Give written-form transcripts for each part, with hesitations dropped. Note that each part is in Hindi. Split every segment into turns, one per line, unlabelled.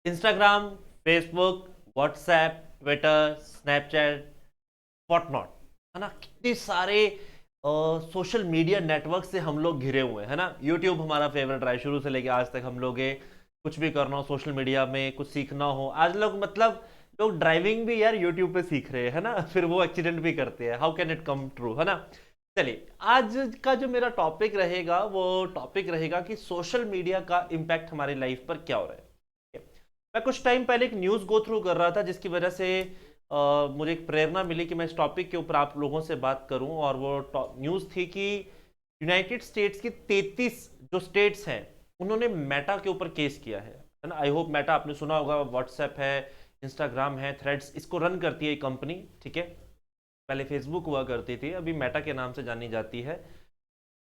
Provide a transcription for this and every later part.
Instagram, Facebook, WhatsApp, Twitter, Snapchat, whatnot, है ना। कितने सारे सोशल मीडिया नेटवर्क से हम लोग घिरे हुए हैं, है ना। यूट्यूब हमारा फेवरेट रहा है शुरू से लेके आज तक। हम लोग कुछ भी करना हो सोशल मीडिया में, कुछ सीखना हो, आज लोग मतलब लोग ड्राइविंग भी यार यूट्यूब पे सीख रहे हैं, है ना। फिर वो एक्सीडेंट भी करते हैं, how can it come true, है ना। चलिए, आज का जो मेरा टॉपिक रहेगा वो टॉपिक रहेगा कि सोशल मीडिया का इम्पैक्ट हमारी लाइफ पर क्या हो रहा है। मैं कुछ टाइम पहले एक न्यूज़ गो थ्रू कर रहा था जिसकी वजह से मुझे एक प्रेरणा मिली कि मैं इस टॉपिक के ऊपर आप लोगों से बात करूं। और वो न्यूज़ थी कि यूनाइटेड स्टेट्स की 33 जो स्टेट्स हैं उन्होंने मेटा के ऊपर केस किया है ना। आई होप मेटा आपने सुना होगा, व्हाट्सएप है, इंस्टाग्राम है, थ्रेड्स, इसको रन करती है ये कंपनी, ठीक है। पहले फेसबुक हुआ करती थी, अभी मेटा के नाम से जानी जाती है।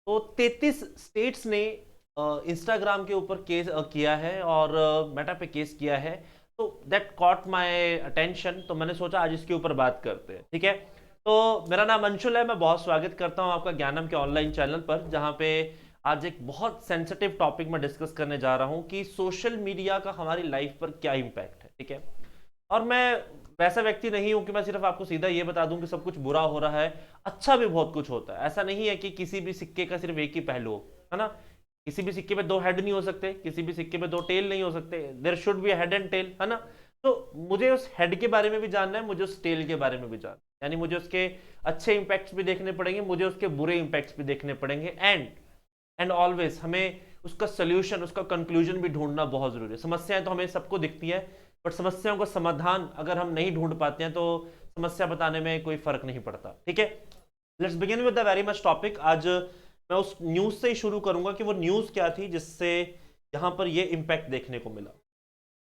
तो 33 स्टेट्स ने इंस्टाग्राम के ऊपर केस किया है और मेटा पे केस किया है। तो दैट कॉट माय अटेंशन, तो मैंने सोचा आज इसके ऊपर बात करते हैं, ठीक है। तो मेरा नाम अंशुल है, मैं बहुत स्वागत करता हूं आपका ज्ञानम के ऑनलाइन चैनल पर, जहां पे आज एक बहुत सेंसिटिव टॉपिक में डिस्कस करने जा रहा हूं कि सोशल मीडिया का हमारी लाइफ पर क्या इंपैक्ट है, ठीक है। और मैं वैसा व्यक्ति नहीं हूं कि मैं सिर्फ आपको सीधा ये बता दूं कि सब कुछ बुरा हो रहा है। अच्छा भी बहुत कुछ होता है, ऐसा नहीं है कि किसी भी सिक्के का सिर्फ एक ही पहलू हो, है ना। किसी भी सिक्के पे दो हेड नहीं हो सकते, किसी भी सिक्के पे दो टेल नहीं हो सकते, there should be head and tail, है ना। तो मुझे उस हेड के बारे में भी जानना है, मुझे उस टेल के बारे में भी जानना है, यानी मुझे उसके अच्छे इंपैक्ट्स भी देखने पड़ेंगे, मुझे उसके बुरे इंपैक्ट्स भी देखने पड़ेंगे। एंड ऑलवेज हमें उसका सोल्यूशन, उसका कंक्लूजन भी ढूंढना बहुत जरूरी है। समस्याएं तो हमें सबको दिखती है, बट समस्याओं का समाधान अगर हम नहीं ढूंढ पाते हैं तो समस्या बताने में कोई फर्क नहीं पड़ता, ठीक है। Let's begin with the very much topic. आज मैं उस न्यूज से ही शुरू करूंगा कि वो न्यूज क्या थी जिससे यहां पर ये इंपैक्ट देखने को मिला।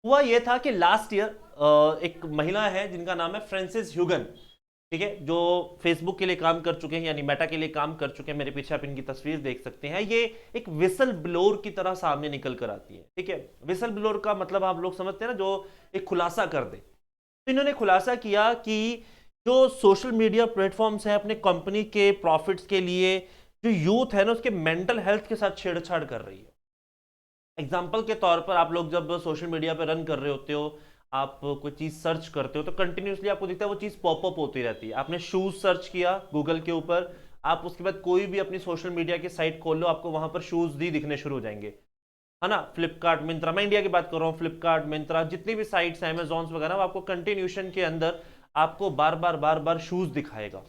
हुआ ये था कि लास्ट ईयर एक महिला है जिनका नाम है फ्रांसिस ह्यूगन, ठीक है, जो फेसबुक के लिए काम कर चुके हैं, यानी मेटा के लिए काम कर चुके हैं। मेरे पीछे आप इनकी तस्वीर देख सकते हैं। ये एक विसल ब्लोर की तरह सामने निकल कर आती है, ठीक है। विसल ब्लोर का मतलब आप लोग समझते हैं ना, जो एक खुलासा कर दे। तो इन्होंने खुलासा किया कि जो सोशल मीडिया प्लेटफॉर्म्स हैं अपने कंपनी के प्रॉफिट्स के लिए जो यूथ है ना उसके मेंटल हेल्थ के साथ छेड़छाड़ कर रही है। एग्जाम्पल के तौर पर आप लोग जब सोशल मीडिया पर रन कर रहे होते हो, आप कोई चीज सर्च करते हो तो कंटिन्यूसली आपको दिखता है वो चीज पॉपअप होती रहती है। आपने शूज सर्च किया गूगल के ऊपर, आप उसके बाद कोई भी अपनी सोशल मीडिया की साइट खोल लो, आपको वहां पर शूज ही दिखने शुरू हो जाएंगे, है ना। फ्लिपकार्ट, मिंत्रा, मैं इंडिया की बात कर रहा हूँ, फ्लिपकार्ट, मिंत्रा, जितनी भी साइट्स हैं, अमेजॉन वगैरह, वो आपको कंटिन्यूशन के अंदर आपको बार बार शूज दिखाएगा,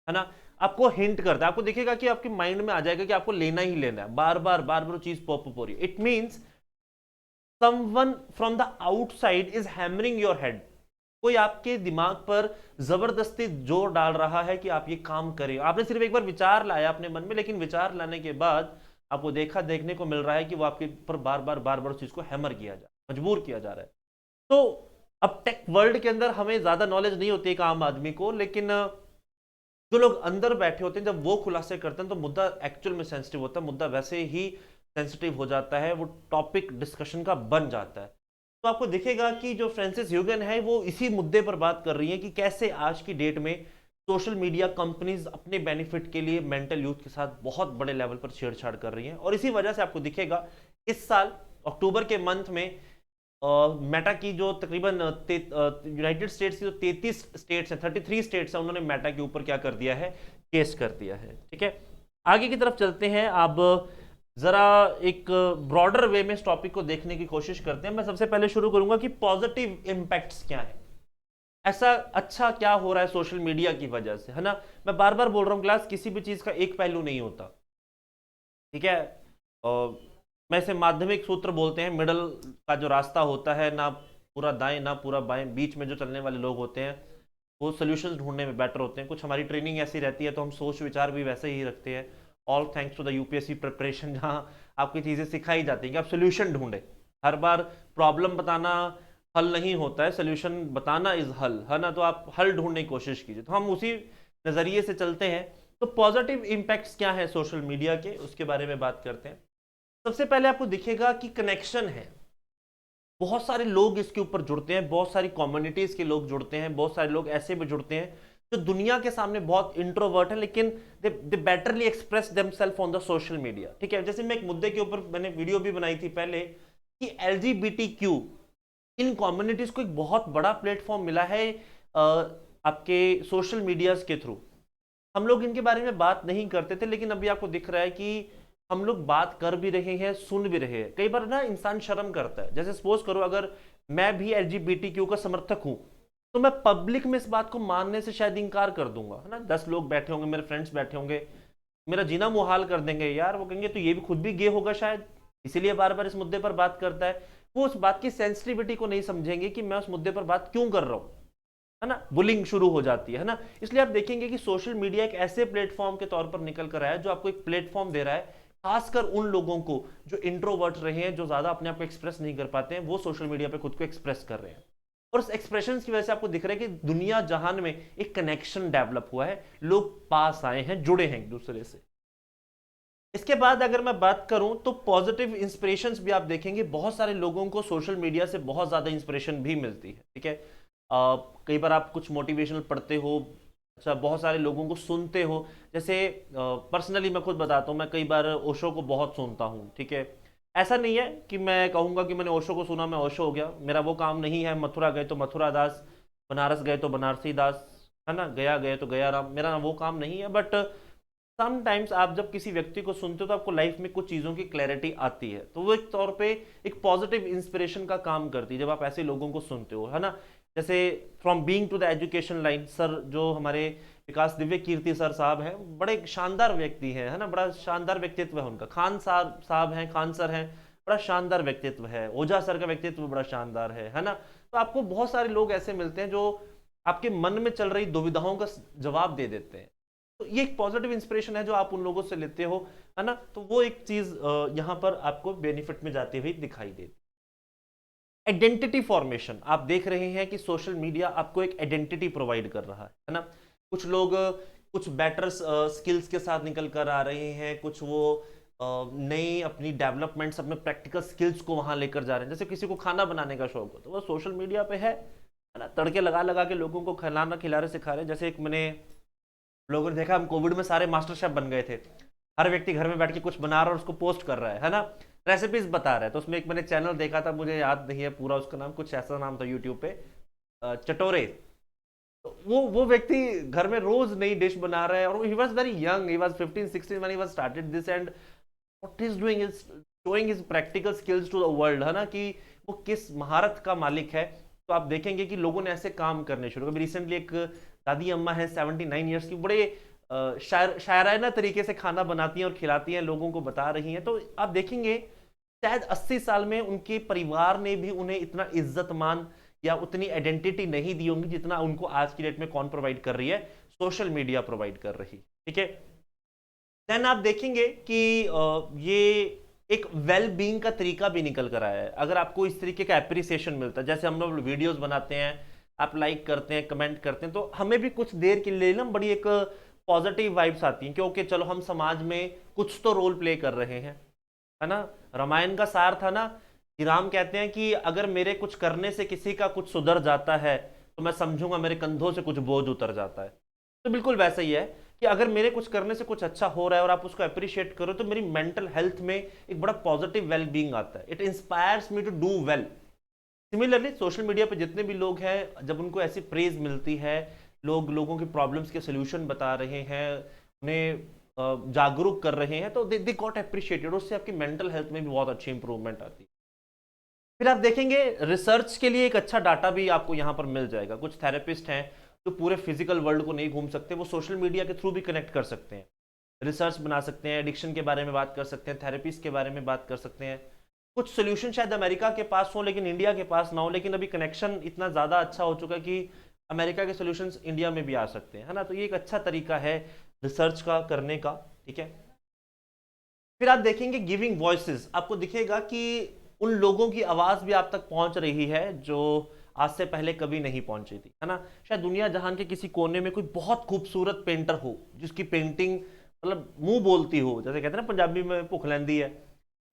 है ना। आपको हिंट करता है, आपको दिखेगा कि आपके माइंड में आ जाएगा कि आपको लेना ही लेना है, बार बार चीज पॉपअप हो रही है। It means someone from the outside is hammering your head। कोई आपके दिमाग पर जबरदस्ती जोर डाल रहा है कि आप ये काम करें। आपने सिर्फ एक बार विचार लाया अपने मन में, लेकिन विचार लाने के बाद आपको देखने को मिल रहा है कि वो आपके ऊपर बार बार उस चीज को हैमर किया जा, मजबूर किया जा रहा है। तो अब टेक वर्ल्ड के अंदर हमें ज्यादा नॉलेज नहीं होती एक आम आदमी को, लेकिन जो लोग अंदर बैठे होते हैं जब वो खुलासे करते हैं तो मुद्दा एक्चुअल में सेंसिटिव होता है, मुद्दा वैसे ही सेंसिटिव हो जाता है, वो टॉपिक डिस्कशन का बन जाता है। तो आपको दिखेगा कि जो फ्रांसिस ह्यूगन है वो इसी मुद्दे पर बात कर रही है कि कैसे आज की डेट में सोशल मीडिया कंपनीज अपने बेनिफिट के लिए मेंटल यूथ के साथ बहुत बड़े लेवल पर छेड़छाड़ कर रही हैं। और इसी वजह से आपको दिखेगा इस साल अक्टूबर के मंथ में मेटा की जो तकरीबन यूनाइटेड स्टेट्स की जो 33 स्टेट्स हैं, 33 स्टेट्स हैं, उन्होंने मेटा के ऊपर क्या कर दिया है, केस कर दिया है, ठीक है। आगे की तरफ चलते हैं। अब जरा एक ब्रॉडर वे में इस टॉपिक को देखने की कोशिश करते हैं। मैं सबसे पहले शुरू करूंगा कि पॉजिटिव इंपैक्ट्स क्या है, ऐसा अच्छा क्या हो रहा है सोशल मीडिया की वजह से, है ना। मैं बार बार बोल रहा हूं क्लास, किसी भी चीज का एक पहलू नहीं होता, ठीक है। मैं इसे माध्यमिक सूत्र बोलते हैं, मिडल का जो रास्ता होता है, ना पूरा दाएं ना पूरा बाएं, बीच में जो चलने वाले लोग होते हैं वो सोल्यूशंस ढूंढने में बेटर होते हैं। कुछ हमारी ट्रेनिंग ऐसी रहती है तो हम सोच विचार भी वैसे ही रखते हैं। All thanks to the UPSC preparation, जहाँ आपकी चीज़ें सिखाई जाती हैं कि आप सोल्यूशन ढूंढें। हर बार प्रॉब्लम बताना हल नहीं होता है, सोल्यूशन बताना इज हल, है ना। तो आप हल ढूंढने की कोशिश कीजिए, तो हम उसी नज़रिए से चलते हैं। तो पॉजिटिव इंपैक्ट्स क्या है सोशल मीडिया के, उसके बारे में बात करते हैं। सबसे पहले आपको दिखेगा कि कनेक्शन है, बहुत सारे लोग इसके ऊपर जुड़ते हैं, बहुत सारी कम्युनिटीज के लोग जुड़ते हैं, बहुत सारे लोग ऐसे भी जुड़ते हैं जो दुनिया के सामने बहुत इंट्रोवर्ट है, लेकिन they betterly express themself on the social media, ठीक है। जैसे मैं एक मुद्दे के ऊपर मैंने वीडियो भी बनाई थी पहले कि एलजीबीटीक्यू इन कम्युनिटीज को एक बहुत बड़ा प्लेटफॉर्म मिला है आपके सोशल मीडियाज के थ्रू। हम लोग इनके बारे में बात नहीं करते थे, लेकिन अभी आपको दिख रहा है कि हम लोग बात कर भी रहे हैं, सुन भी रहे हैं। कई बार ना इंसान शर्म करता है। जैसे सपोज करो, अगर मैं भी एलजीबीटीक्यू का समर्थक हूं, तो मैं पब्लिक में इस बात को मानने से शायद इंकार कर दूंगा, है ना। 10 लोग बैठे होंगे, मेरे फ्रेंड्स बैठे होंगे, मेरा जीना मुहाल कर देंगे यार। वो कहेंगे तो ये भी खुद भी गे होगा शायद, इसीलिए बार बार इस मुद्दे पर बात करता है। वो उस बात की सेंसिटिविटी को नहीं समझेंगे कि मैं उस मुद्दे पर बात क्यों कर रहा हूं, है ना। बुलिंग शुरू हो जाती है ना। इसलिए आप देखेंगे कि सोशल मीडिया एक ऐसे प्लेटफॉर्म के तौर पर निकल कर आया है जो आपको एक प्लेटफॉर्म दे रहा है, खासकर उन लोगों को जो इंट्रोवर्ट रहे हैं, जो ज्यादा अपने आप को एक्सप्रेस नहीं कर पाते हैं, वो सोशल मीडिया पे खुद को एक्सप्रेस कर रहे हैं। और उस एक्सप्रेशन की वजह से आपको दिख रहा है कि दुनिया जहान में एक कनेक्शन डेवलप हुआ है, लोग पास आए हैं, जुड़े हैं एक दूसरे से। इसके बाद अगर मैं बात करूं तो पॉजिटिव इंस्पिरेशंस भी आप देखेंगे, बहुत सारे लोगों को सोशल मीडिया से बहुत ज्यादा इंस्पिरेशन भी मिलती है, ठीक है। कई बार आप कुछ मोटिवेशनल पढ़ते हो, अच्छा, बहुत सारे लोगों को सुनते हो। जैसे पर्सनली मैं खुद बताता हूँ, मैं कई बार ओशो को बहुत सुनता हूँ, ठीक है। ऐसा नहीं है कि मैं कहूँगा कि मैंने ओशो को सुना मैं ओशो हो गया, मेरा वो काम नहीं है। मथुरा गए तो मथुरा दास, बनारस गए तो बनारसी दास, है ना, गया गए तो गया राम, मेरा वो काम नहीं है। बट समटाइम्स आप जब किसी व्यक्ति को सुनते हो तो आपको लाइफ में कुछ चीज़ों की क्लैरिटी आती है, तो वो एक तौर पे एक पॉजिटिव इंस्पिरेशन का काम करती है जब आप ऐसे लोगों को सुनते हो, है ना। जैसे from being to the education line, sir जो हमारे विकास दिव्य कीर्ति सर साहब हैं, बड़े शानदार व्यक्ति हैं, है ना, बड़ा शानदार व्यक्तित्व है उनका। खान साहब हैं, खान सर हैं, बड़ा शानदार व्यक्तित्व है। ओझा सर का व्यक्तित्व बड़ा शानदार है ना। तो आपको बहुत सारे लोग ऐसे मिलते हैं जो आपके मन में चल रही दुविधाओं का जवाब दे देते हैं। तो ये एक पॉजिटिव इंस्पिरेशन है जो आप उन लोगों से लेते हो, है ना। तो वो एक चीज यहां पर आपको बेनिफिट में जाती हुई दिखाई देती। आइडेंटिटी फॉर्मेशन, आप देख रहे हैं कि सोशल मीडिया आपको एक आइडेंटिटी प्रोवाइड कर रहा है ना। कुछ लोग कुछ बेटर स्किल्स के साथ निकल कर आ रहे हैं, कुछ वो नई अपनी डेवलपमेंट्स, अपने प्रैक्टिकल स्किल्स को वहां लेकर जा रहे हैं। जैसे किसी को खाना बनाने का शौक हो तो वो सोशल मीडिया पे है ना, तड़के लगा लगा के लोगों को खिलाना खिला रहे, सिखा रहे। जैसे एक मैंने लोगों ने देखा, हम कोविड में सारे मास्टर शेफ बन गए थे, हर व्यक्ति घर में बैठ के कुछ बना रहा है और उसको पोस्ट कर रहा है ना, रेसिपीज बता रहा है। तो उसमें एक मैंने चैनल देखा था, मुझे याद नहीं है पूरा उसका नाम, कुछ ऐसा नाम था यूट्यूब पे, चटोरे। तो वो व्यक्ति घर में रोज नई डिश बना रहा है, और he was very young, he was 15-16 when he was started this, and what is doing is showing his practical skills to the world, है ना, कि वो किस महारत का मालिक है। तो आप देखेंगे कि लोगों ने ऐसे काम करने शुरू। अभी रिसेंटली एक दादी अम्मा है 79 ईयर्स की, बड़े शायराना तरीके से खाना बनाती हैं और खिलाती हैं, लोगों को बता रही हैं। तो आप देखेंगे शायद 80 साल में उनके परिवार ने भी उन्हें इतना इज्जत मान या उतनी आइडेंटिटी नहीं दी होंगी जितना उनको आज की डेट में कौन प्रोवाइड कर रही है, सोशल मीडिया प्रोवाइड कर रही, ठीक है। देन आप देखेंगे कि ये एक वेल बीइंग का तरीका भी निकल कर आया है। अगर आपको इस तरीके का एप्रिसिएशन मिलता है, जैसे हम लोग वीडियोस बनाते हैं, आप लाइक करते हैं, कमेंट करते हैं, तो हमें भी कुछ देर के लिए ना बड़ी एक पॉजिटिव वाइब्स आती हैं, क्योंकि चलो हम समाज में कुछ तो रोल प्ले कर रहे हैं, है ना। रामायण का सार था ना कि राम कहते हैं कि अगर मेरे कुछ करने से किसी का कुछ सुधर जाता है तो मैं समझूंगा मेरे कंधों से कुछ बोझ उतर जाता है। तो बिल्कुल वैसा ही है कि अगर मेरे कुछ करने से कुछ अच्छा हो रहा है और आप उसको अप्रिशिएट करो, तो मेरी मेंटल हेल्थ में एक बड़ा पॉजिटिव वेल बीइंग आता है। It inspires me to do well. Similarly social media पे जितने भी लोग हैं, जब उनको ऐसी प्रेज मिलती है, लोगों की प्रॉब्लम्स के सोल्यूशन बता रहे हैं, उन्हें जागरूक कर रहे हैं, तो दे गॉट अप्रिशिएटेड। उससे आपकी मेंटल हेल्थ में भी बहुत अच्छी इंप्रूवमेंट आती है। फिर आप देखेंगे रिसर्च के लिए एक अच्छा डाटा भी आपको यहाँ पर मिल जाएगा। कुछ थेरेपिस्ट हैं जो पूरे फिजिकल वर्ल्ड को नहीं घूम सकते, वो सोशल मीडिया के थ्रू भी कनेक्ट कर सकते हैं, रिसर्च बना सकते हैं, एडिक्शन के बारे में बात कर सकते हैं, थेरेपीज के बारे में बात कर सकते हैं। कुछ सोल्यूशन शायद अमेरिका के पास हो लेकिन इंडिया के पास ना हो, लेकिन अभी कनेक्शन इतना ज़्यादा अच्छा हो चुका है कि अमेरिका के सोल्यूशंस इंडिया में भी आ सकते हैं, है ना। तो ये एक अच्छा तरीका है रिसर्च का करने का, ठीक है। फिर आप देखेंगे गिविंग वॉइसेस, आपको दिखेगा कि उन लोगों की आवाज़ भी आप तक पहुंच रही है जो आज से पहले कभी नहीं पहुंची थी, है ना। शायद दुनिया जहान के किसी कोने में कोई बहुत खूबसूरत पेंटर हो जिसकी पेंटिंग मतलब मुंह बोलती हो, जैसे कहते हैं ना पंजाबी में भुख लैंदी है,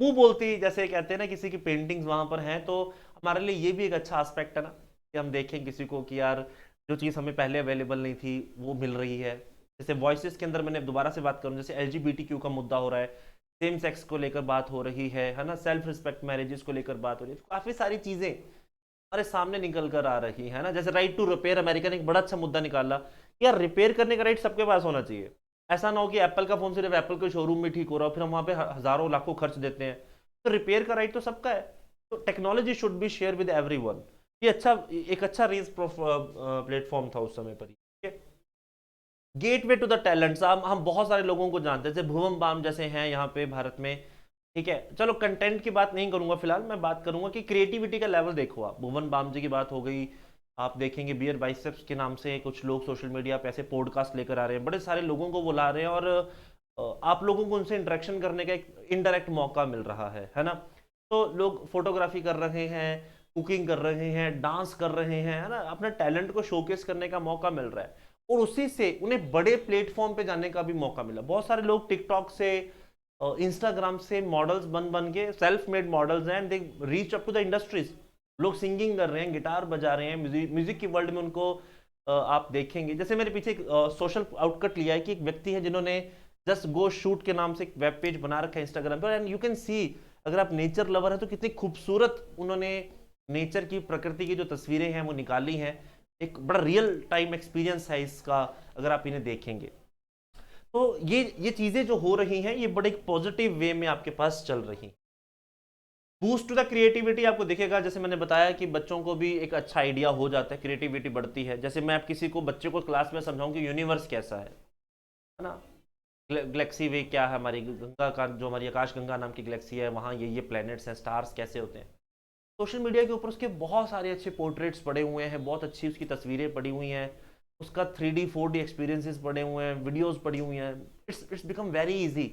मुंह बोलती, जैसे कहते हैं ना, किसी की पेंटिंग्स वहां पर हैं। तो हमारे लिए ये भी एक अच्छा एस्पेक्ट है ना कि हम देखें किसी को कि यार जो चीज़ हमें पहले अवेलेबल नहीं थी वो मिल रही है। जैसे वॉइसेस के अंदर मैंने दोबारा से बात करूं, जैसे एलजीबीटीक्यू का मुद्दा हो रहा है, सेम सेक्स को लेकर बात हो रही है ना, सेल्फ रिस्पेक्ट मैरिजेस को लेकर बात हो रही है, काफ़ी सारी चीज़ें हमारे सामने निकल कर आ रही है ना। जैसे राइट टू रिपेयर, अमेरिका ने एक बड़ा अच्छा मुद्दा निकाला, यार रिपेयर करने का राइट सबके पास होना चाहिए। ऐसा ना हो कि एप्पल का फोन सिर्फ एप्पल के शोरूम में ठीक हो रहा हो, फिर हम वहां पे हजारों लाखों खर्च देते हैं। तो रिपेयर का राइट तो सबका है। तो technology should be share with everyone. ये अच्छा, एक अच्छा रीच प्लेटफॉर्म था उस समय पर। गेटवे टू द टैलेंट्स, हम बहुत सारे लोगों को जानते हैं, जैसे भुवन बाम जैसे हैं यहाँ पे भारत में। ठीक है, चलो कंटेंट की बात नहीं करूंगा फिलहाल, मैं बात करूंगा कि क्रिएटिविटी का लेवल देखो। आप भुवन बाम जी की बात हो गई, आप देखेंगे बियर बाइसेप्स के नाम से कुछ लोग सोशल मीडिया पे ऐसे पॉडकास्ट लेकर आ रहे हैं, बड़े सारे लोगों को बुला रहे हैं, और आप लोगों को उनसे इंटरेक्शन करने का एक इनडायरेक्ट मौका मिल रहा है ना। तो लोग फोटोग्राफी कर रहे हैं, कुकिंग कर रहे हैं, डांस कर रहे हैं, है ना, अपने टैलेंट को शोकेस करने का मौका मिल रहा है। और उसी से उन्हें बड़े प्लेटफॉर्म पे जाने का भी मौका मिला। बहुत सारे लोग टिकटॉक से, इंस्टाग्राम से मॉडल्स बन बन के सेल्फ मेड मॉडल्स हैं, and they reach up to the industries. लोग सिंगिंग कर रहे हैं, गिटार बजा रहे हैं, म्यूजिक की वर्ल्ड में उनको आप देखेंगे। जैसे मेरे पीछे एक सोशल आउटकट लिया है कि एक व्यक्ति है जिन्होंने जस्ट गो शूट के नाम से एक वेब पेज बना रखा है इंस्टाग्राम पर, एंड यू कैन सी, अगर आप नेचर लवर है तो कितनी खूबसूरत उन्होंने नेचर की, प्रकृति की जो तस्वीरें हैं वो निकाली हैं। एक बड़ा रियल टाइम एक्सपीरियंस है इसका, अगर आप इन्हें देखेंगे। तो ये चीजें जो हो रही हैं, ये बड़े पॉजिटिव वे में आपके पास चल रही। बूस्ट टू द क्रिएटिविटी आपको दिखेगा, जैसे मैंने बताया कि बच्चों को भी एक अच्छा आइडिया हो जाता है, क्रिएटिविटी बढ़ती है। जैसे मैं आप किसी को, बच्चे को क्लास में समझाऊं कि यूनिवर्स कैसा है ना, गैलेक्सी वे क्या है, हमारी गंगा का जो हमारी आकाश गंगा नाम की गैलेक्सी है, वहाँ ये प्लैनेट्स हैं, स्टार्स कैसे होते हैं। सोशल मीडिया के ऊपर उसके बहुत सारे अच्छे पोर्ट्रेट्स पड़े हुए हैं, बहुत अच्छी उसकी तस्वीरें पड़ी हुई हैं, उसका 3D 4D एक्सपीरियंसेस पड़े हुए हैं, वीडियोस पड़ी हुई हैं। It's become very easy.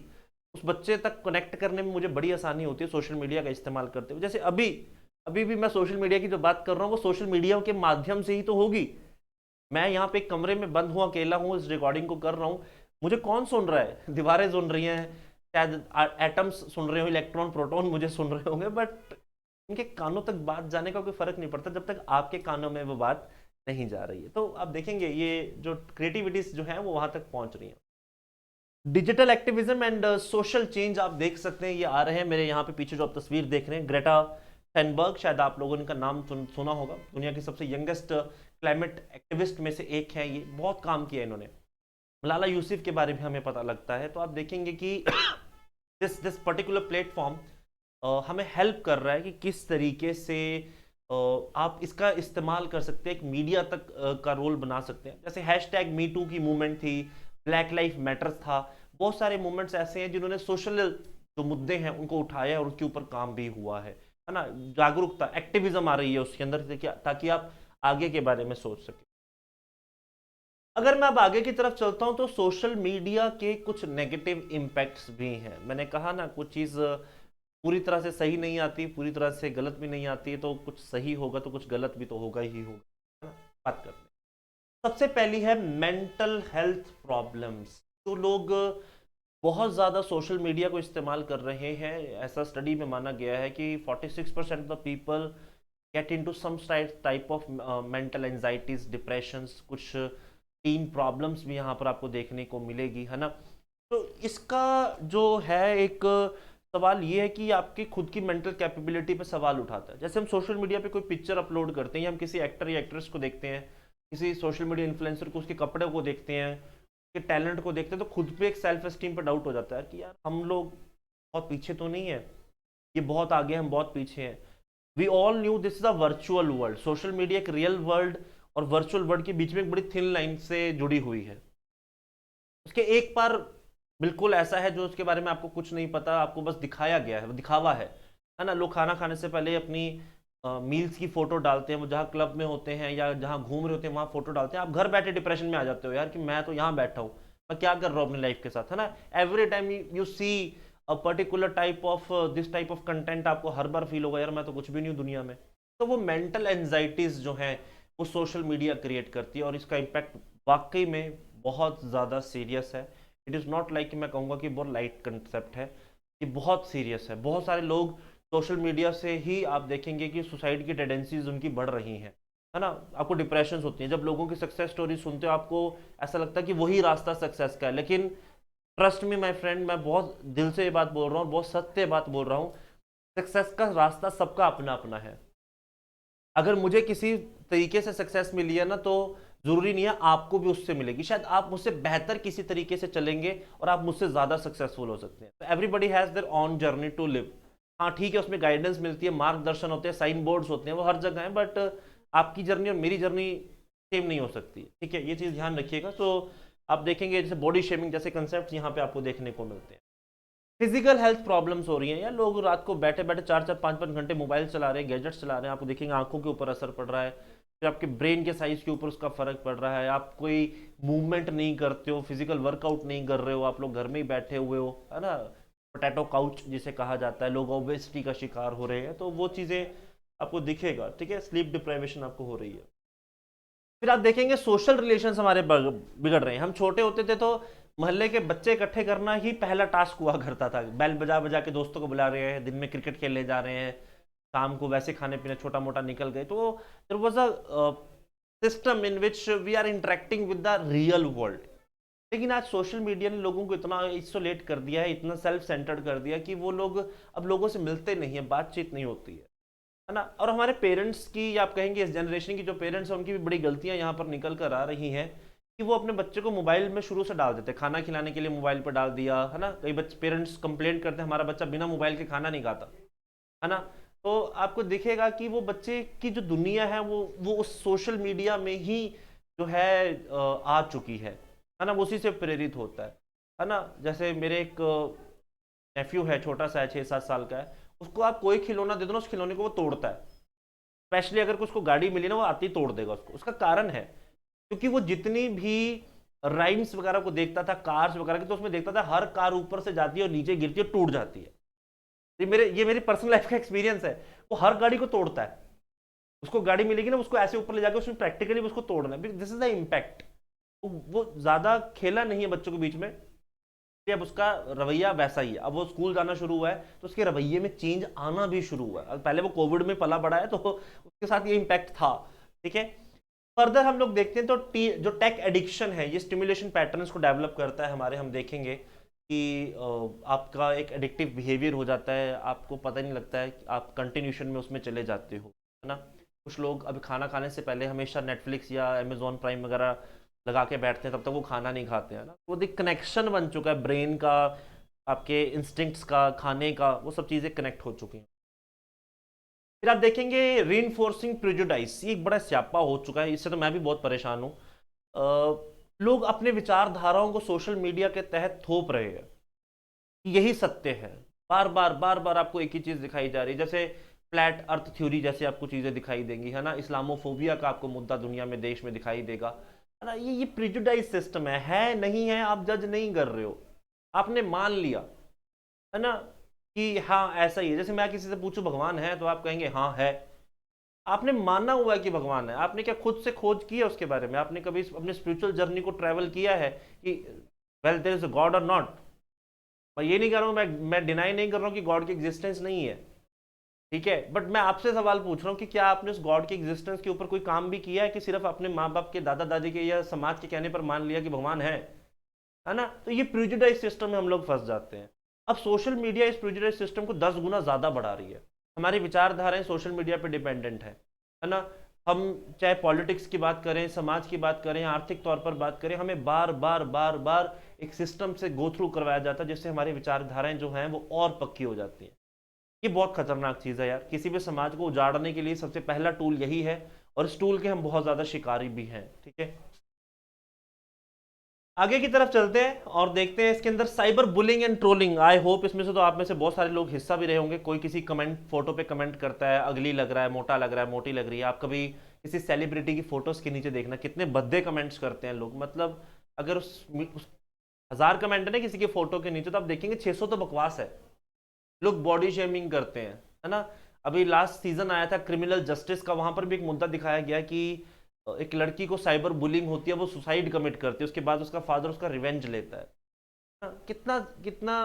उस बच्चे तक कनेक्ट करने में मुझे बड़ी आसानी होती है सोशल मीडिया का इस्तेमाल करते हुए। जैसे अभी अभी भी मैं सोशल मीडिया की जो बात कर रहा हूँ वो सोशल मीडिया के माध्यम से ही तो होगी। मैं यहाँ पे एक कमरे में बंद हूँ, अकेला हूँ, इस रिकॉर्डिंग को कर रहा हूँ, मुझे कौन सुन रहा है? दीवारें सुन रही हैं, शायद एटम्स सुन रहे हो, इलेक्ट्रॉन प्रोटॉन मुझे सुन रहे होंगे, बट उनके कानों तक बात जाने का कोई फर्क नहीं पड़ता जब तक आपके कानों में वो बात नहीं जा रही है। तो आप देखेंगे ये जो क्रिएटिविटीज जो है वो वहां तक पहुंच रही है। Digital activism and social change आप देख सकते हैं, ये आ रहे हैं मेरे यहाँ पे पीछे जो आप तस्वीर देख रहे हैं, ग्रेटा थनबर्ग, शायद आप लोगों ने इनका नाम सुना होगा। दुनिया की सबसे यंगेस्ट क्लाइमेट एक्टिविस्ट में से एक है ये, बहुत काम किया इन्होंने। मलाला यूसुफ के बारे में हमें पता लगता है। तो आप देखेंगे कि दिस पर्टिकुलर प्लेटफॉर्म हमें हेल्प कर रहा है कि किस तरीके से आप इसका इस्तेमाल कर सकते हैं, एक मीडिया तक का रोल बना सकते हैं। जैसे हैशटैग मी टू की मूवमेंट थी, ब्लैक लाइफ मैटर्स था, बहुत सारे मूवमेंट्स ऐसे हैं जिन्होंने सोशल जो मुद्दे हैं उनको उठाया और उसके ऊपर काम भी हुआ है ना। जागरूकता, एक्टिविज्म आ रही है उसके अंदर से, ताकि आप आगे के बारे में सोच सकें। अगर मैं अब आगे की तरफ चलता हूं तो सोशल मीडिया के कुछ नेगेटिव इम्पैक्ट्स भी हैं। मैंने कहा ना, कुछ चीज़ पूरी तरह से सही नहीं आती, पूरी तरह से गलत भी नहीं आती, तो कुछ सही होगा तो कुछ गलत भी तो होगा ही होगा, है ना। बात करते हैं, सबसे पहली है मेंटल हेल्थ प्रॉब्लम्स। तो लोग बहुत ज़्यादा सोशल मीडिया को इस्तेमाल कर रहे हैं। ऐसा स्टडी में माना गया है कि 46% of the people get into some type of mental anxieties, depressions, कुछ टीन प्रॉब्लम्स भी यहाँ पर आपको देखने को मिलेगी, है ना। तो इसका जो है एक सवाल ये है कि आपकी खुद की मेंटल कैपेबिलिटी पे सवाल उठाता है। जैसे हम सोशल मीडिया पे कोई पिक्चर अपलोड करते हैं, या हम किसी एक्टर या एक्ट्रेस को देखते हैं, किसी सोशल मीडिया इन्फ्लुएंसर को, उसके कपड़े को देखते हैं, उसके टैलेंट को देखते हैं, तो खुद पे एक सेल्फ एस्टीम पे डाउट हो जाता है कि यार हम लोग बहुत पीछे तो नहीं है, ये बहुत आगे, हम बहुत पीछे हैं। We all knew this is a virtual world. Social media एक रियल वर्ल्ड और वर्चुअल वर्ल्ड के बीच में एक बड़ी थिन लाइन से जुड़ी हुई है। उसके एक पार बिल्कुल ऐसा है जो उसके बारे में आपको कुछ नहीं पता, आपको बस दिखाया गया है, वो दिखावा है ना। लोग खाना खाने से पहले अपनी मील्स की फोटो डालते हैं, वो जहाँ क्लब में होते हैं या जहाँ घूम रहे होते हैं वहाँ फोटो डालते हैं। आप घर बैठे डिप्रेशन में आ जाते हो यार कि मैं तो यहाँ बैठा हूँ, मैं क्या कर रहा हूँ अपनी लाइफ के साथ, है ना। Every time you see a particular type of this type of content, आपको हर बार फील होगा यार मैं तो कुछ भी नहीं हूँ दुनिया में। तो वो मेंटल एंजाइटीज जो है वो सोशल मीडिया क्रिएट करती है, और इसका इम्पैक्ट वाकई में बहुत ज़्यादा सीरियस है। इट इज़ नॉट लाइक कि मैं कहूँगा कि बहुत लाइट कंसेप्ट है, ये बहुत सीरियस है। बहुत सारे लोग सोशल मीडिया से ही आप देखेंगे कि सुसाइड की टेंडेंसीज उनकी बढ़ रही हैं, है ना। आपको डिप्रेशन होती है जब लोगों की सक्सेस स्टोरी सुनते हो, आपको ऐसा लगता है कि वही रास्ता सक्सेस का है। लेकिन ट्रस्ट मी माय फ्रेंड, मैं बहुत दिल से ये बात बोल रहा हूँ, बहुत सत्य बात बोल रहा हूँ, सक्सेस का रास्ता सबका अपना अपना है। अगर मुझे किसी तरीके से सक्सेस मिली है ना, तो जरूरी नहीं है आपको भी उससे मिलेगी। शायद आप मुझसे बेहतर किसी तरीके से चलेंगे और आप मुझसे ज्यादा सक्सेसफुल हो सकते हैं। तो everybody has their own journey to live. हाँ ठीक है, उसमें गाइडेंस मिलती है, मार्गदर्शन होते हैं, साइन बोर्ड्स होते हैं, वो हर जगह है, बट आपकी जर्नी और मेरी जर्नी सेम नहीं हो सकती। ठीक है, ये चीज ध्यान रखिएगा। तो आप देखेंगे जैसे बॉडी शेमिंग जैसे कंसेप्ट यहाँ पे आपको देखने को मिलते हैं। फिजिकल हेल्थ प्रॉब्लम्स हो रही हैं, या लोग रात को बैठे बैठे 4-4 5-5 घंटे मोबाइल चला रहे हैं, गैजेट्स चला रहे हैं, आपको देखेंगे आंखों के ऊपर असर पड़ रहा है, फिर आपके ब्रेन के साइज के ऊपर उसका फर्क पड़ रहा है। आप कोई मूवमेंट नहीं करते हो, फिजिकल वर्कआउट नहीं कर रहे हो, आप लोग घर में ही बैठे हुए हो, है ना, पोटैटो काउच जिसे कहा जाता है, लोग ओबेसिटी का शिकार हो रहे हैं, तो वो चीज़ें आपको दिखेगा। ठीक है, स्लीप डिप्राइवेशन आपको हो रही है। फिर आप देखेंगे सोशल रिलेशंस हमारे बिगड़ रहे हैं। हम छोटे होते थे तो मोहल्ले के बच्चे इकट्ठे करना ही पहला टास्क हुआ करता था, बैल बजा बजा के दोस्तों को बुला रहे हैं, दिन में क्रिकेट खेलने जा रहे हैं, शाम को वैसे खाने पीने छोटा मोटा निकल गए। तो there was a system in which we are interacting with the real world. लेकिन आज सोशल मीडिया ने लोगों को इतना आइसोलेट कर दिया है, इतना सेल्फ सेंटर्ड कर दिया कि वो लोग अब लोगों से मिलते नहीं है, बातचीत नहीं होती है ना। और हमारे पेरेंट्स की, या आप कहेंगे इस जनरेशन की जो पेरेंट्स हैं, उनकी भी बड़ी गलतियां यहाँ पर निकल कर आ रही हैं कि वो अपने बच्चे को मोबाइल में शुरू से डाल देते हैं। खाना खिलाने के लिए मोबाइल पर डाल दिया, है ना। कई बच्चे पेरेंट्स कंप्लेंट करते हैं हमारा बच्चा बिना मोबाइल के खाना नहीं खाता, है ना। तो आपको दिखेगा कि वो बच्चे की जो दुनिया है वो उस सोशल मीडिया में ही जो है आ चुकी है ना, वो उसी से प्रेरित होता है ना। जैसे मेरे एक नेफ्यू है, छोटा सा है, 6-7 साल का है, उसको आप कोई खिलौना दे दो ना, उस खिलौने को वो तोड़ता है। स्पेशली अगर उसको गाड़ी मिली ना, वो आती तोड़ देगा उसको। उसका कारण है क्योंकि वो जितनी भी राइम्स वगैरह को देखता था, कार्स वगैरह की, तो उसमें देखता था हर कार ऊपर से जाती है और नीचे गिरती है, टूट जाती है। ये मेरी पर्सनल लाइफ का एक्सपीरियंस है। वो हर गाड़ी को तोड़ता है, उसको गाड़ी मिलेगी ना, उसको ऐसे ऊपर ले जाकर उसमें प्रैक्टिकली उसको तोड़ना है। This is the impact. वो ज्यादा खेला नहीं है बच्चों के बीच में, अब उसका रवैया वैसा ही है। अब वो स्कूल जाना शुरू हुआ है तो उसके रवैये में चेंज आना भी शुरू हुआ है। पहले वो कोविड में पला बड़ा है तो उसके साथ ये इम्पैक्ट था। ठीक है, फर्दर हम लोग देखते हैं तो जो टेक एडिक्शन है, ये स्टिमुलेशन पैटर्न्स को डेवलप करता है हमारे। हम देखेंगे कि आपका एक एडिक्टिव बिहेवियर हो जाता है, आपको पता नहीं लगता है कि आप कंटिन्यूशन में उसमें चले जाते हो, है ना। कुछ लोग अभी खाना खाने से पहले हमेशा नेटफ्लिक्स या अमेजोन प्राइम वगैरह लगा के बैठते हैं, तब तक वो खाना नहीं खाते हैं ना। वो एक कनेक्शन बन चुका है ब्रेन का, आपके इंस्टिंक्ट्स का, खाने का, वो सब चीज़ें कनेक्ट हो चुकी हैं। फिर आप देखेंगे रीइंफोर्सिंग प्रेजुडाइज, ये एक बड़ा स्यापा हो चुका है, इससे तो मैं भी बहुत परेशान हूँ। लोग अपने विचारधाराओं को सोशल मीडिया के तहत थोप रहे हैं, यही सत्य है। बार बार बार बार आपको एक ही चीज दिखाई जा रही है, जैसे फ्लैट अर्थ थ्योरी जैसे आपको चीजें दिखाई देंगी, है ना। इस्लामोफोबिया का आपको मुद्दा दुनिया में, देश में दिखाई देगा, है ना। ये प्रिजुडाइज सिस्टम है नहीं है, आप जज नहीं कर रहे हो, आपने मान लिया, है ना, कि हाँ ऐसा ही है। जैसे मैं किसी से पूछूं भगवान है, तो आप कहेंगे हाँ है। आपने माना हुआ है कि भगवान है, आपने क्या खुद से खोज की है उसके बारे में? आपने कभी अपने स्पिरिचुअल जर्नी को ट्रेवल किया है कि well there is a God और नॉट? मैं ये नहीं कर रहा हूँ, मैं डिनाई नहीं कर रहा हूँ कि गॉड की एग्जिस्टेंस नहीं है, ठीक है, बट मैं आपसे सवाल पूछ रहा हूँ कि क्या आपने उस गॉड की एग्जिस्टेंस के ऊपर कोई काम भी किया है, कि सिर्फ अपने माँ बाप के, दादा दादी के या समाज के कहने पर मान लिया कि भगवान है ना। तो ये प्रिजुडाइज सिस्टम में हम लोग फंस जाते हैं। अब सोशल मीडिया इस प्रिजुडाइज सिस्टम को 10 गुना ज्यादा बढ़ा रही है। हमारी विचारधाराएं सोशल मीडिया पर डिपेंडेंट है ना। हम चाहे पॉलिटिक्स की बात करें, समाज की बात करें, आर्थिक तौर पर बात करें, हमें बार बार बार बार एक सिस्टम से गो थ्रू करवाया जाता है, जिससे हमारी विचारधाराएं जो हैं वो और पक्की हो जाती हैं। ये बहुत खतरनाक चीज़ है यार। किसी भी समाज को उजाड़ने के लिए सबसे पहला टूल यही है, और इस टूल के हम बहुत ज़्यादा शिकारी भी हैं। ठीक है, आगे की तरफ चलते हैं और देखते हैं इसके अंदर cyber bullying and trolling. I hope इसमें से तो आप में से बहुत सारे लोग हिस्सा भी रहे होंगे। कोई किसी कमेंट फोटो पे कमेंट करता है, अगली लग रहा है, मोटा लग रहा है, मोटी लग रही है। आप कभी किसी सेलिब्रिटी की फोटोज के नीचे देखना कितने भद्दे कमेंट्स करते हैं लोग। मतलब अगर उस 1000 कमेंट है ना किसी की फोटो के नीचे, तो आप देखेंगे 600 तो बकवास है। लोग बॉडी शेमिंग करते हैं, है ना। अभी लास्ट सीजन आया था क्रिमिनल जस्टिस का, वहां पर भी एक मुद्दा दिखाया गया कि एक लड़की को साइबर बुलिंग होती है, वो सुसाइड कमिट करती है, उसके बाद उसका फादर उसका रिवेंज लेता है। कितना कितना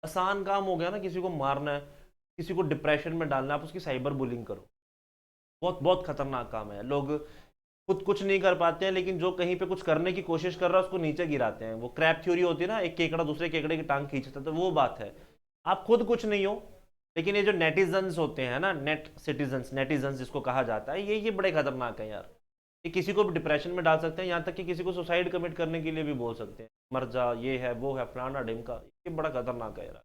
आसान काम हो गया ना, किसी को मारना है, किसी को डिप्रेशन में डालना, आप उसकी साइबर बुलिंग करो। बहुत बहुत खतरनाक काम है। लोग खुद कुछ नहीं कर पाते हैं, लेकिन जो कहीं पे कुछ करने की कोशिश कर रहा है उसको नीचे गिराते हैं। वो क्रैप थ्योरी होती है ना, एक केकड़ा दूसरे केकड़े की टांग खींचता है, तो वो बात है। आप खुद कुछ नहीं हो, लेकिन ये जो नेटिजन्स होते हैं ना, नेट सिटीजन्स, नेटिजन्स जिसको कहा जाता है, ये बड़े खतरनाक है यार। ये किसी को भी डिप्रेशन में डाल सकते हैं, यहाँ तक कि किसी को सुसाइड कमिट करने के लिए भी बोल सकते हैं, मर जा, ये है वो है फलाना ढिमका। ये बड़ा खतरनाक है यार।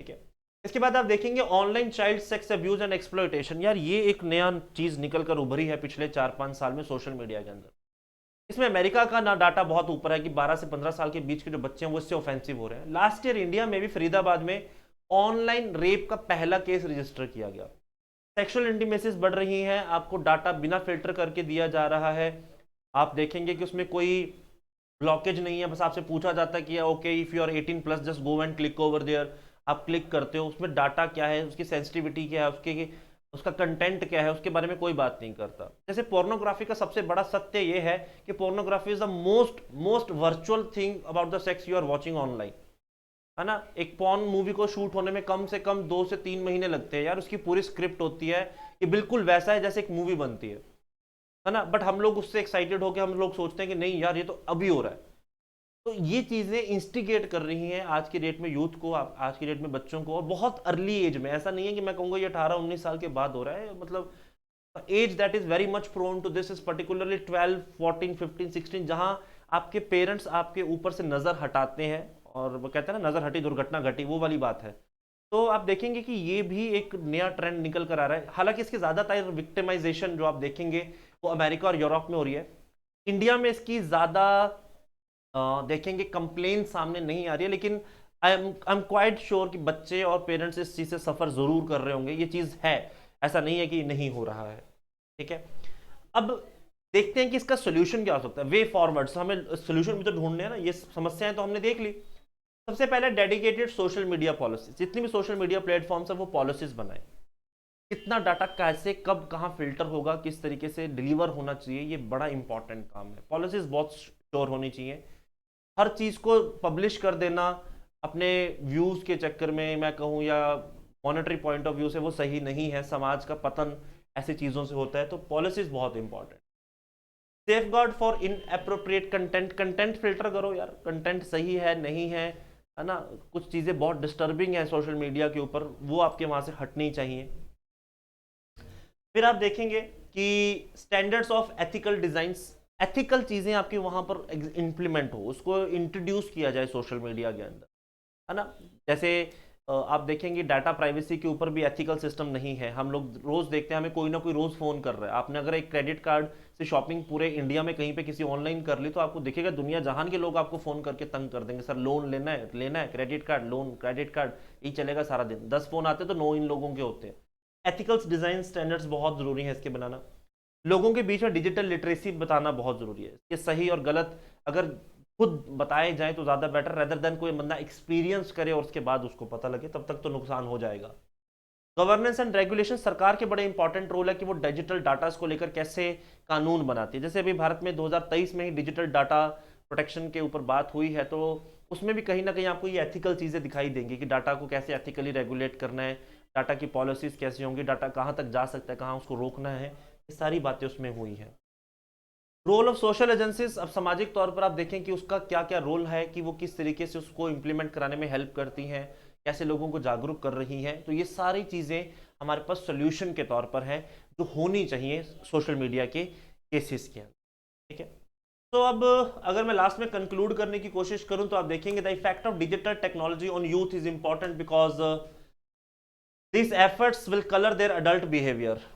ठीक है। इसके बाद आप देखेंगे online child sex abuse and exploitation. यार ये एक नया चीज निकल कर उभरी है पिछले 4-5 साल में सोशल मीडिया के अंदर। इसमें अमेरिका का ना डाटा बहुत ऊपर है कि 12 से 15 साल के बीच के जो बच्चे हैं वो इससे ऑफेंसिव हो रहे हैं। लास्ट ईयर इंडिया में भी फरीदाबाद में ऑनलाइन रेप का पहला केस रजिस्टर किया गया। सेक्सुअल इंटीमेसीज बढ़ रही हैं, आपको डाटा बिना फिल्टर करके दिया जा रहा है। आप देखेंगे कि उसमें कोई ब्लॉकेज नहीं है, बस आपसे पूछा जाता है कि okay if you are 18+ just go and click over there. आप क्लिक करते हो, उसमें डाटा क्या है, उसकी सेंसिटिविटी क्या है, उसका कंटेंट क्या है, उसके बारे में कोई बात नहीं करता। जैसे पोर्नोग्राफी का सबसे बड़ा सत्य यह है कि pornography is the most virtual thing about the sex you are watching online, है ना। एक पॉर्न मूवी को शूट होने में कम से कम 2 से 3 महीने लगते हैं यार। उसकी पूरी स्क्रिप्ट होती है कि बिल्कुल वैसा है जैसे एक मूवी बनती है ना। बट हम लोग उससे एक्साइटेड होकर हम लोग सोचते हैं कि नहीं यार ये तो अभी हो रहा है। तो ये चीजें इंस्टिगेट कर रही हैं आज की डेट में यूथ को, आज की डेट में बच्चों को, और बहुत अर्ली एज में। ऐसा नहीं है कि मैं कहूंगा ये 18-19 साल के बाद हो रहा है, मतलब as that is very much prone to this is particularly 12, 14, 15, 16, जहां आपके पेरेंट्स आपके ऊपर से नजर हटाते हैं, और वो कहते हैं ना नजर हटी दुर्घटना घटी, वो वाली बात है। तो आप देखेंगे कि ये भी एक नया ट्रेंड निकल कर आ रहा है। हालांकि इसकी ज्यादातर विक्टिमाइजेशन जो आप देखेंगे वो अमेरिका और यूरोप में हो रही है। इंडिया में इसकी ज्यादा देखेंगे कंप्लेन सामने नहीं आ रही है, लेकिन आई एम क्वाइट श्योर कि बच्चे और पेरेंट्स इस चीज से सफर जरूर कर रहे होंगे। ये चीज है, ऐसा नहीं है कि नहीं हो रहा है। ठीक है। अब देखते हैं कि इसका सोल्यूशन क्या हो सकता है, वे फॉरवर्ड। हमें सोल्यूशन भी तो ढूंढने हैं ना, ये समस्याएं तो हमने देख ली। सबसे पहले डेडिकेटेड सोशल मीडिया पॉलिसी, जितनी भी सोशल मीडिया प्लेटफॉर्म्स है वो पॉलिसीज बनाए। कितना डाटा कैसे कब कहां फिल्टर होगा, किस तरीके से डिलीवर होना चाहिए, ये बड़ा इंपॉर्टेंट काम है। पॉलिसीज बहुत श्योर होनी चाहिए। हर चीज को पब्लिश कर देना अपने व्यूज के चक्कर में मैं कहूं, या मॉनेटरी पॉइंट ऑफ व्यू से वो सही नहीं है। समाज का पतन ऐसी चीजों से होता है। तो पॉलिसीज बहुत important. Safe guard for in appropriate content, content filter करो यार, कंटेंट सही है नहीं है ना। कुछ चीजें बहुत डिस्टर्बिंग है सोशल मीडिया के ऊपर, वो आपके वहां से हटनी चाहिए। फिर आप देखेंगे कि standards of ethical designs, ethical चीजें आपकी वहां पर इंप्लीमेंट हो, उसको इंट्रोड्यूस किया जाए सोशल मीडिया के अंदर, है ना। जैसे आप देखेंगे डाटा प्राइवेसी के ऊपर भी एथिकल सिस्टम नहीं है। हम लोग रोज देखते हैं हमें कोई ना कोई रोज फोन कर रहा है। आपने अगर एक क्रेडिट कार्ड से शॉपिंग पूरे इंडिया में कहीं पे किसी ऑनलाइन कर ली तो आपको दिखेगा दुनिया जहान के लोग आपको फोन करके तंग कर देंगे, सर लोन लेना है credit card, loan credit card, यही चलेगा सारा दिन। 10 फोन आते तो 9 इन लोगों के होते हैं। एथिकल्स डिजाइन स्टैंडर्ड्स बहुत जरूरी है इसके बनाना। लोगों के बीच में डिजिटल लिटरेसी बताना बहुत जरूरी है। ये सही और गलत अगर खुद बताए जाए तो ज्यादा बेटर, रेदर देन कोई बंदा एक्सपीरियंस करे और उसके बाद उसको पता लगे, तब तक तो नुकसान हो जाएगा। गवर्नेंस एंड रेगुलेशन, सरकार के बड़े इंपॉर्टेंट रोल है कि वो डिजिटल डाटा को लेकर कैसे कानून बनाती है। जैसे अभी भारत में 2023 में ही डिजिटल डाटा प्रोटेक्शन के ऊपर बात हुई है, तो उसमें भी कहीं ना कहीं आपको ये एथिकल चीजें दिखाई देंगी कि डाटा को कैसे एथिकली रेगुलेट करना है, डाटा की पॉलिसीज कैसी होंगी, डाटा कहाँ तक जा सकता है, कहाँ उसको रोकना है, ये सारी बातें उसमें हुई हैं। रोल ऑफ सोशल एजेंसीज, अब सामाजिक तौर पर आप देखें कि उसका क्या क्या रोल है, कि वो किस तरीके से उसको इम्प्लीमेंट कराने में हेल्प करती हैं, कैसे लोगों को जागरूक कर रही हैं। तो ये सारी चीज़ें हमारे पास सोल्यूशन के तौर पर हैं जो होनी चाहिए सोशल मीडिया के केसेस के अंदर। ठीक है। तो अब अगर मैं लास्ट में कंक्लूड करने की कोशिश करूं तो आप देखेंगे the effect of digital technology on youth is important because this efforts will colour their adult behaviour.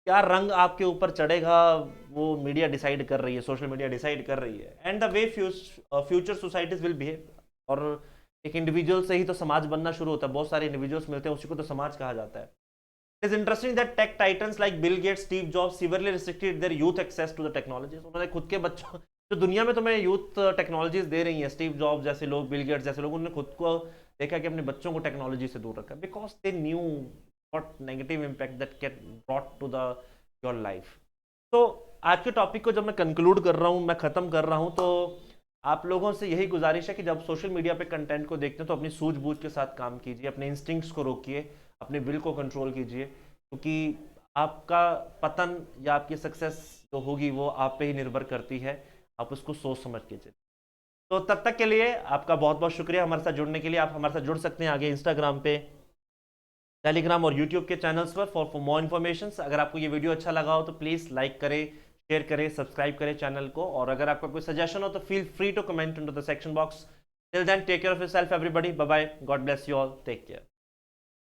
क्या रंग आपके ऊपर चढ़ेगा वो मीडिया डिसाइड कर रही है, सोशल मीडिया डिसाइड कर रही है। And the way future societies will behave. और एक इंडिविजुअल से ही तो समाज बनना शुरू होता है, बहुत सारे इंडिविजुअल्स मिलते हैं, उसी को तो समाज कहा जाता है। It is interesting that tech titans like Bill Gates, Steve Jobs severely restricted their youth access to the technologies. उन्होंने खुद के बच्चों जो दुनिया में तुम्हें यूथ टेक्नोलॉजीज दे रही हैं, स्टीव जॉब्स जैसे लोग, बिल गेट्स जैसे लोग, उन्होंने खुद को देखा कि अपने बच्चों को टेक्नोलॉजी से दूर रखा, because they knew what negative impact that can brought to the your life. तो आज के टॉपिक को जब मैं कंक्लूड कर रहा हूँ, मैं ख़त्म कर रहा हूँ, तो आप लोगों से यही गुजारिश है कि जब सोशल मीडिया पे कंटेंट को देखते हैं तो अपनी सूझबूझ के साथ काम कीजिए, अपने इंस्टिंक्ट्स को रोकिए, अपने विल को कंट्रोल कीजिए, क्योंकि आपका पतन या आपकी सक्सेस जो होगी वो आप पे ही निर्भर करती है। आप उसको सोच समझ के चलिए। तो तब तक के लिए आपका बहुत बहुत शुक्रिया हमारे साथ जुड़ने के लिए। आप हमारे साथ जुड़ सकते हैं आगे इंस्टाग्राम पे टेलीग्राम और यूट्यूब के चैनल्स पर फॉर मोर इन्फॉर्मेशन। अगर आपको ये वीडियो अच्छा लगा हो तो प्लीज़ लाइक करें, शेयर करें, सब्सक्राइब करें चैनल को, और अगर आपका कोई सजेशन हो तो feel free to comment in the section box. Till then take care of yourself everybody, bye bye, God bless you all, take care.